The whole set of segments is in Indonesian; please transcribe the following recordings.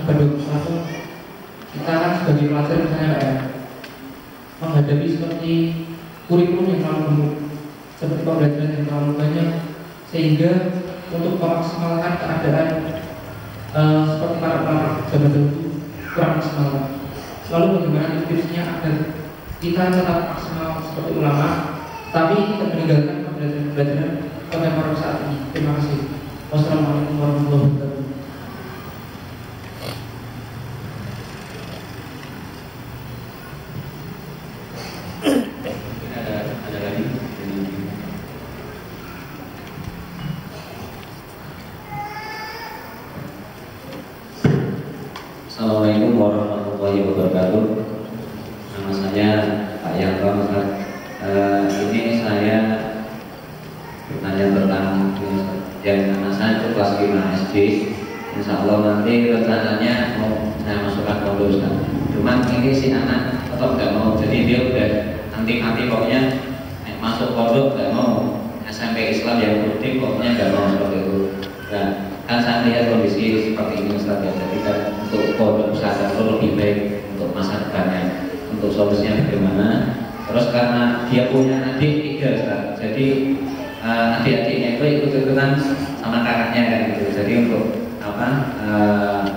sebagai satu kita kan sebagai pelajar misalnya kayak menghadapi seperti kurikulum yang terlalu gemuk, seperti pembelajaran yang terlalu banyak, sehingga untuk memaksimalkan keadaan seperti para jabatan itu kurang maksimal. Lalu bagaimana tipsnya agar kita tetap maksimal seperti ulama, tapi tidak meninggalkan pembelajaran kontemporer saat ini. Terima kasih. Wassalamualaikum warahmatullahi wabarakatuh. Ada lagi? Assalamualaikum warahmatullahi wabarakatuh. Nama saya Pak Yanto. Ini saya bertanya tentang yang anak saya itu kelas 5 SD. Insya Allah nanti rencananya mau saya masukkan pondok. Cuman ini si anak tetap nggak mau. Jadi dia udah nanti pokoknya masuk pondok nggak mau. SMP Islam yang penting pokoknya nggak mau seperti itu. Nah, kan saya lihat kondisi seperti ini Ustaz ya. Jadi kan untuk pondok pesantren itu lebih baik untuk masa depannya. Untuk solusinya bagaimana? Terus karena dia punya adik 3 Ustaz. Jadi adik-adiknya itu ikut-ikutan sama kakaknya kan gitu. Jadi untuk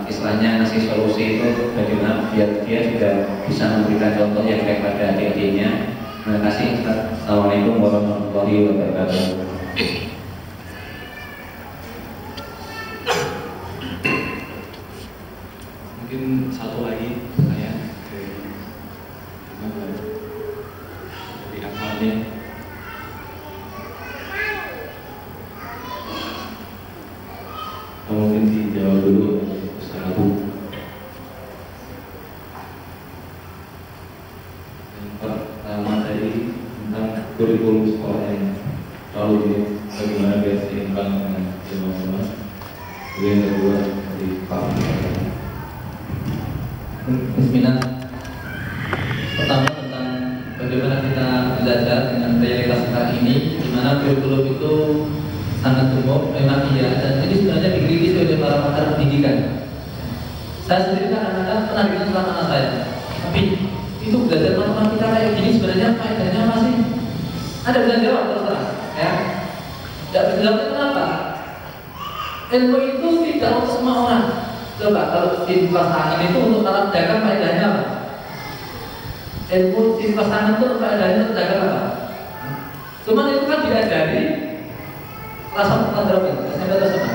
istilahnya ngasih solusi itu bagaimana biar dia juga bisa memberikan contoh yang baik pada adik-adiknya. Terima kasih Ustaz. Assalamualaikum warahmatullahi wabarakatuh. Mungkin satu lagi saya dari akalnya. Mungkin dijawab dulu secara buku. Yang pertama tadi tentang kurikulum sekolah yang lalu bagaimana biar seimbang dengan ilmu-ilmu. Yang kedua dari Pak. Bismillah. Pertama tentang bagaimana kita belajar dengan realitas saat ini, di mana kurikulum itu sangat gemuk, memang iya, dan ini sebenarnya dikritis oleh para pakar pendidikan. Saya sendiri kan anak-anak pernah bilang sama anak saya, tapi itu belajar matematika kayak gini sebenarnya faedahnya masih ada. Bisa jawab terus ya. Tidak bisa jawab kenapa? Ilmu itu tidak untuk semua orang. Coba kalau di pasangan itu untuk alat dagang faedahnya apa? Ilmu di pasangan itu faedahnya untuk dagang apa? Cuman itu kan diajari kelas berapa? SMP atau SMA?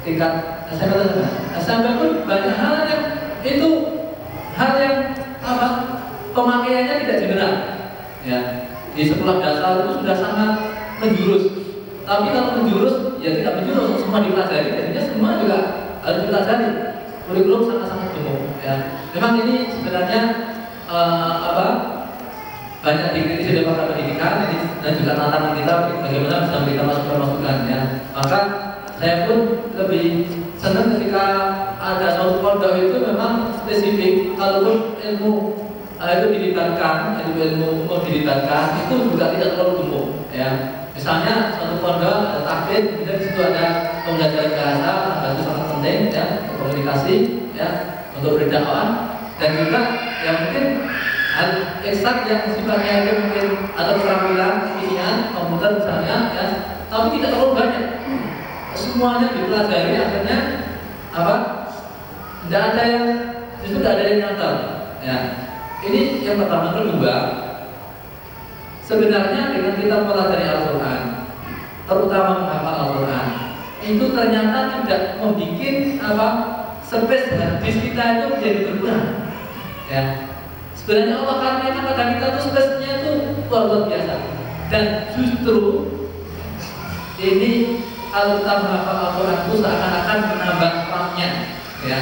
Tingkat SMP atau SMA? SMP pun banyak hal yang itu hal yang apa? Pemakaiannya tidak general. Ya, di sekolah dasar itu sudah sangat menjurus. Tapi kalau menjurus, ya tidak menjurus, semua dipelajari. Jadinya semua juga harus dipelajari. Kurikulum sangat-sangat gemuk. Ya, memang ini sebenarnya banyak dikritisi oleh para pendidikan ini, dan juga tantangan kita bagaimana bisa kita masukan ya. Maka saya pun lebih senang ketika ada suatu pondok itu memang spesifik. Kalau ilmu itu dilibatkan, ilmu dilibatkan, itu juga tidak terlalu gemuk ya. Misalnya suatu pondok ada takbir, kemudian di situ ada pembelajaran bahasa, itu sangat penting ya, untuk komunikasi ya, untuk berdakwah, dan juga yang mungkin eksak yang sifatnya itu mungkin ada keterampilan kimia, komputer misalnya ya, tapi tidak terlalu banyak. Semuanya dipelajari akhirnya apa? Tidak ada yang justru tidak ada yang nyata ya. Ini yang pertama. Kedua, sebenarnya dengan kita mempelajari Al-Quran, terutama menghafal Al-Quran, itu ternyata tidak membuat apa space hadis kita itu menjadi berkurang ya. Sebenarnya Allah karuniakan pada kita itu space-nya itu luar biasa. Dan justru ini kalau kita menghafal Al-Quran itu seakan-akan menambah RAM-nya ya.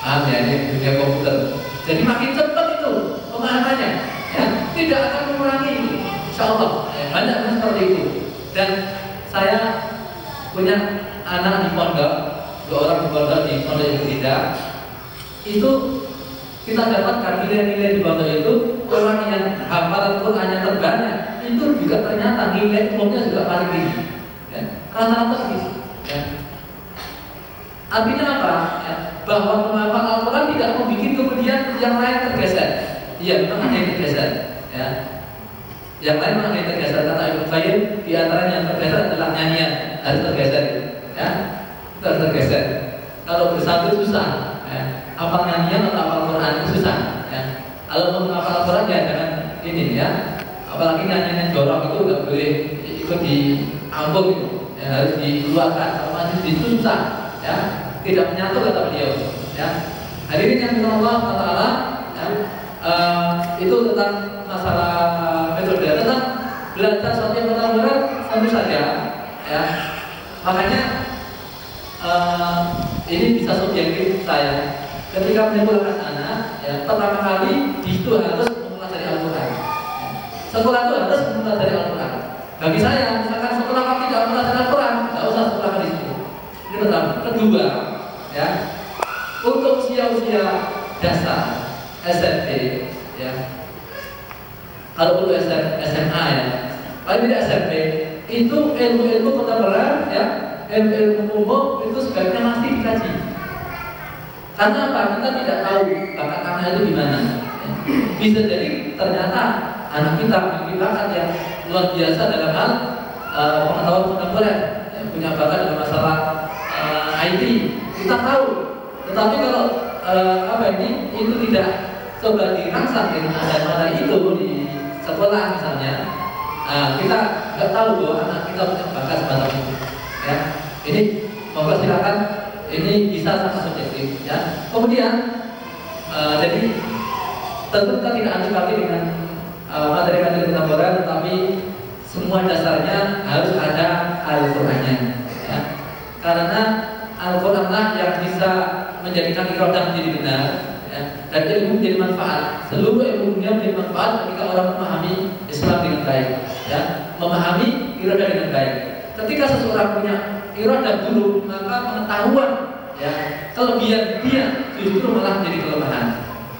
Ya, ini dunia komputer. Jadi makin cepat itu pemahamannya ya, tidak akan mengurangi insya Allah ya, banyak yang seperti itu. Dan saya punya anak di pondok, 2 orang di pondok yang berbeda. Itu kita dapatkan nilai-nilai di pondok itu, orang yang hafal Al-Quran yang terbanyak itu juga ternyata nilai umumnya juga paling tinggi ya. Rata-rata gitu ya. Artinya apa? Ya, bahwa menghafal Al-Quran tidak membuat kemudian yang lain tergeser. Iya, memang ada yang tergeser. Ya. Yang lain memang ada yang tergeser. Kata Ibnu Qayyim, di antara yang tergeser adalah nyanyian, harus tergeser. Ya, harus tergeser. Kalau bersatu susah. Ya. Hafal nyanyian atau hafal Al-Quran itu susah. Ya. Kalau mau menghafal Al-Quran ya jangan ini ya. Apalagi nyanyian jorok itu nggak boleh ikut diambung gitu. Ya, harus dikeluarkan. Kalau masih itu susah. Ya, tidak menyatu kata beliau. Ya, hadirin yang dimuliakan Allah Taala, ya, itu tentang masalah metode, tentang belajar sesuatu yang benar-benar tentu saja. Ya, makanya ini bisa subjektif saya. Ketika menyekolahkan anak, ya, pertama kali itu harus mempelajari Al-Quran. Sekolah itu harus mempelajari Al-Quran. Bagi saya, misalkan sekolah kami tidak mempelajari Al-Quran, tidak usah sekolah di situ. Ini pertama. Kedua, ya, untuk usia-usia dasar SMP, ya, kalau untuk SMA ya, paling tidak SMP itu ilmu-ilmu kontemporer, ya, ilmu umum itu sebaiknya masih dikaji. Karena apa? Kita tidak tahu bakat anak itu gimana. Ya. Bisa jadi ternyata anak kita memiliki bakat yang luar biasa dalam hal pengetahuan kontemporer, ya, punya bakat dalam masalah IT, kita tahu. Tetapi kalau itu tidak coba dirangsang dengan ada itu di sekolah misalnya, kita nggak tahu bahwa anak kita punya bakat semacam itu. Ya, ini monggo silakan. Ini bisa sangat subjektif. Ya. Kemudian, jadi tentu kita tidak antipati dengan materi-materi kontemporer, tetapi semua dasarnya harus ada Al-Qur'annya. Ya. Karena Al-Quranlah yang bisa menjadikan irodah menjadi benar, ya, dan ilmu menjadi manfaat. Seluruh ilmu dunia menjadi manfaat ketika orang memahami Islam dengan baik, ya, memahami irodah dengan baik. Ketika seseorang punya irodah buruk, maka pengetahuan, ya, kelebihan dia justru malah menjadi kelemahan.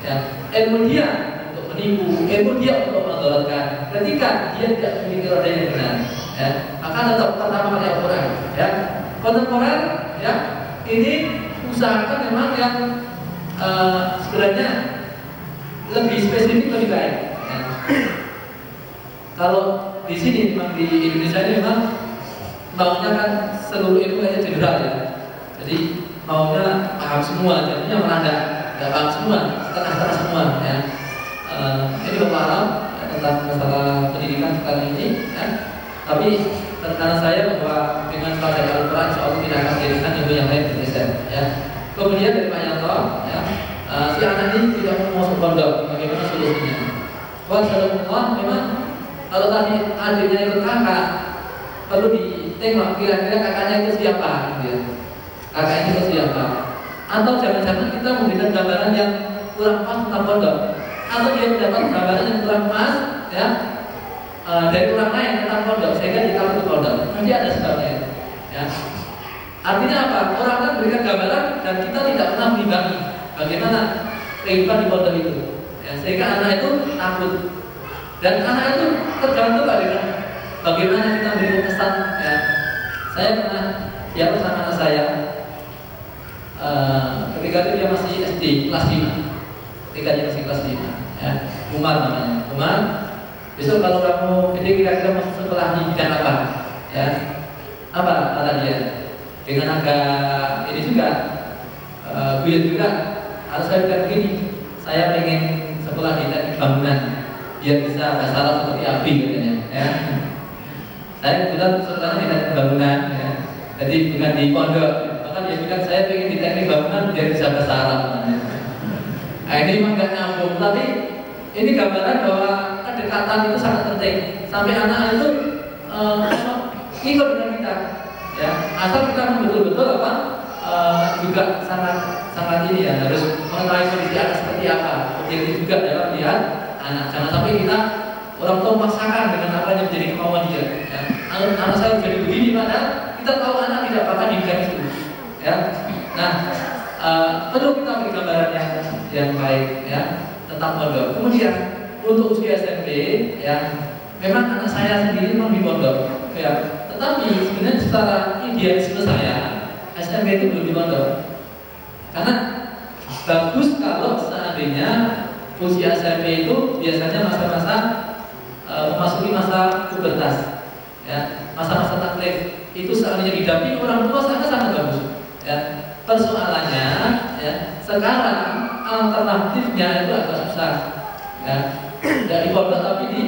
Ya, ilmu dia untuk menipu, ilmu dia untuk mendolarkan. Ketika dia tidak memiliki irodah yang benar, ya, maka tetap pertama kali Al-Quran, ya. Kontemporer, ya, ini usahakan memang yang sebenarnya lebih spesifik lebih baik. Ya. Kalau di sini memang di Indonesia ini memang maunya kan seluruh ilmu aja general ya. Jadi maunya paham semua, jadinya malah nggak paham semua, setengah-setengah semua. Ya. Ini berpaham ya, tentang masalah pendidikan sekarang ini. Ya. Tapi tekanan saya bahwa dengan pelajaran Al-Quran insya Allah tidak akan menjadikan ilmu yang lain bergeser. Ya. Kemudian dari Pak Yanto, ya, si anak ini tidak mau masuk pondok, bagaimana solusinya? Wassalamualaikum. Memang kalau tadi adiknya ikut kakak, perlu ditengok kira-kira kakaknya itu siapa, gitu ya. Kakaknya itu siapa? Atau jangan-jangan kita memberikan gambaran yang kurang pas tentang pondok, atau dia mendapat gambaran yang kurang pas, ya, dari orang lain tentang pondok, sehingga kita perlu pondok. Nanti ada sebabnya, ya. Artinya apa? Orang kan berikan gambaran dan kita tidak pernah mengimbangi bagaimana kehidupan di pondok itu, ya, sehingga anak itu takut. Dan anak itu tergantung dengan bagaimana kita beri kesan. Ya. Saya pernah bersama anak saya ketika itu dia masih SD kelas 5, ketika dia masih kelas 5, ya, Umar namanya. Umar, besok kalau kamu gede kira-kira masuk sekolah di bidang apa? Ya, apa kata dia? Dengan agak ini juga, beliau juga harus saya bilang begini, saya pengen sekolah di teknik bangunan biar bisa bahasa Arab seperti Abi katanya. Ya. Saya kebetulan sekolah di teknik bangunan, ya. Jadi bukan di pondok. Maka dia bilang saya pengen di teknik bangunan biar bisa bahasa Arab. Nah, ini memang nggak nyambung, tapi ini gambaran bahwa kedekatan itu sangat penting. Sampai anak itu ikut dengan kita. Ya, asal kita betul-betul juga sangat ini ya, harus mengetahui kondisi anak seperti apa. Objektif juga dalam lihat anak. Jangan sampai kita orang tua memaksakan dengan apa yang menjadi kemauan dia. Ya. Anak saya jadi begini, padahal kita tahu anak tidak bakal dididik itu. Ya. Nah, perlu kita beri gambaran yang baik, ya, tentang pondok. Kemudian untuk usia SMP, ya, memang anak saya sendiri memang di pondok. Ya. Tetapi sebenarnya secara idealisme saya, SMP itu belum di pondok. Karena bagus kalau seandainya usia SMP itu biasanya masa-masa memasuki masa pubertas, ya, masa-masa taklif. Itu seandainya didampingi orang tua sangat bagus. Ya. Persoalannya, ya, sekarang alternatifnya itu agak susah. Ya. Tidak di pondok tapi di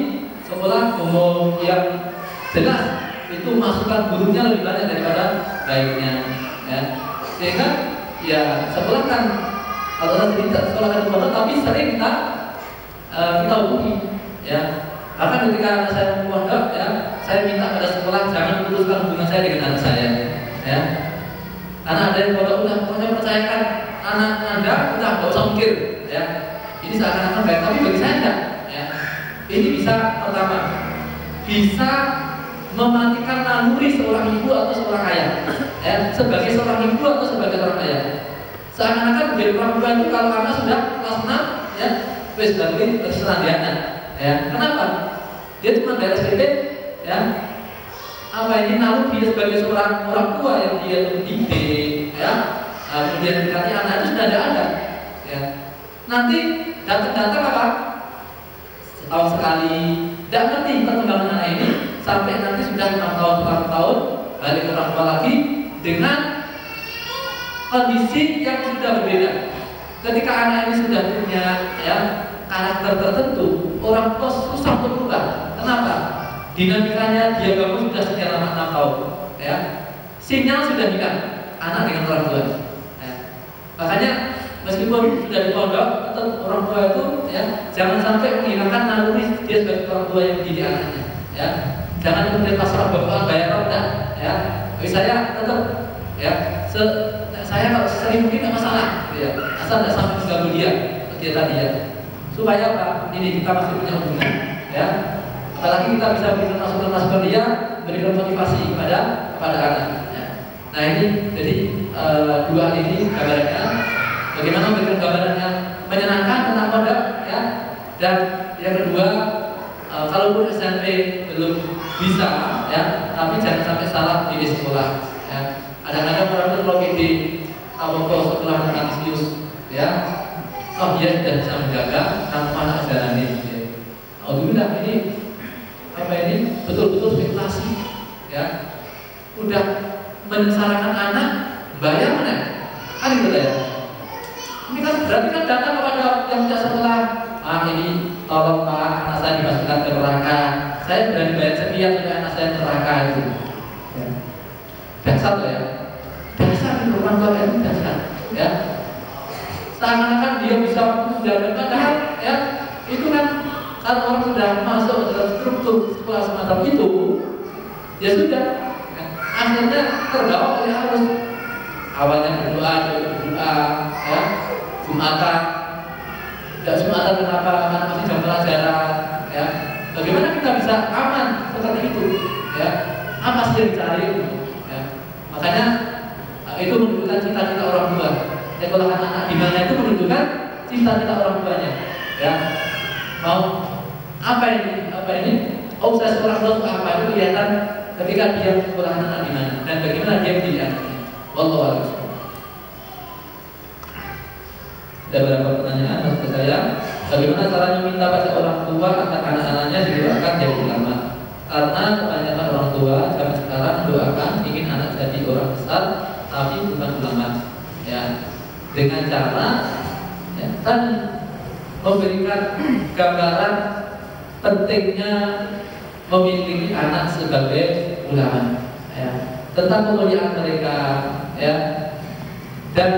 sekolah umum yang jelas itu masukan buruknya lebih banyak daripada baiknya. Ya. Sehingga ya sekolah kan kalau tidak sekolah kan di pondok tapi sering kita hubungi. Ya. Bahkan ketika anak saya pondok, ya, saya minta pada sekolah jangan putuskan hubungan saya dengan anak saya. Ya. Karena ada yang pondok udah percayakan anak Anda udah nggak usah mikir. Ya. Ini seakan-akan baik, tapi bagi saya enggak. Ya. Ini bisa pertama bisa mematikan naluri seorang ibu atau seorang ayah. Ya. Sebagai seorang ibu atau sebagai seorang ayah. Seakan-akan menjadi orang tua itu kalau anak sudah kelas 6, ya, wis berarti terserah dia anak. Ya, kenapa? Dia cuma dari SPP, ya. Apa ini namun dia sebagai seorang orang tua yang dia mendidik, ya. Kemudian mendekati anak itu sudah ada, ya. Nanti datang apa? Setahun sekali, tidak ngerti perkembangan anak ini sampai nanti sudah 6 tahun, 8 tahun balik ke orang tua lagi dengan kondisi yang sudah berbeda. Ketika anak ini sudah punya, ya, karakter tertentu, orang tua susah untuk berubah. Kenapa? Dinamikanya dia bangun sudah sekian lama 6 tahun, ya. Sinyal sudah hilang anak dengan orang tua. Ya. Makanya meskipun sudah di pondok, tetap orang tua itu, ya, jangan sampai menghilangkan naluri dia sebagai orang tua yang mendidik anaknya. Ya. Jangan kemudian pasrah bapak bayar enggak, ya. Bagi saya tetap, ya, saya kalau sering mungkin nggak masalah, ya. Asal tidak sampai mengganggu dia tadi, ya. Supaya apa? Ini kita masih punya hubungan, ya. Apalagi kita bisa berikan masukan dia, berikan motivasi kepada anak. Ya. Nah ini jadi dua hal ini gambarannya. Bagaimana memberikan gambaran yang menyenangkan tentang pondok, ya. Dan yang kedua, kalaupun SMP belum bisa, ya, tapi jangan sampai salah di sekolah. Ya. Kadang-kadang orang itu kalau di sekolah Kanisius, ya. Oh dia sudah bisa menjaga tanpa anak jalani. Ya. Alhamdulillah ini apa ini betul-betul spekulasi, ya. Udah menyesalkan anak, bayar mana? Kan gitu ya. Ini kan berarti kan datang kepada yang punya sekolah. Ini tolong Pak, anak saya dimasukkan ke neraka. Saya berani bayar sekian supaya anak saya neraka itu. Ya. Dasar ya. Dasar di rumah tua itu dasar, ya. Seakan-akan dia bisa sudah padahal, ya, itu kan kalau orang sudah masuk dalam struktur sekolah semacam itu, ya sudah, ya, akhirnya terbawa oleh arus. Awalnya berdoa, ya, Jumatan, tidak Jumatan kenapa anak masih jam pelajaran, ya. Bagaimana kita bisa aman seperti itu, ya? Apa sih yang dicari, ya? Makanya itu menunjukkan cita-cita orang tua. Sekolah anak-anak di mana itu menunjukkan cita-cita orang tuanya, ya. Mau apa ini? Obsesi orang tua apa itu kelihatan ketika dia sekolah anak-anak di mana dan bagaimana dia mendidik anaknya. Wallahu a'lam. Ada beberapa pertanyaan maksud saya, bagaimana caranya minta pada orang tua agar anak-anaknya didoakan jadi ulama? Karena kebanyakan orang tua zaman sekarang doakan ingin anak jadi orang besar tapi bukan ulama, ya. Dengan cara, ya, kan memberikan gambaran pentingnya memiliki anak sebagai ulama, ya, tentang kemuliaan mereka, ya, dan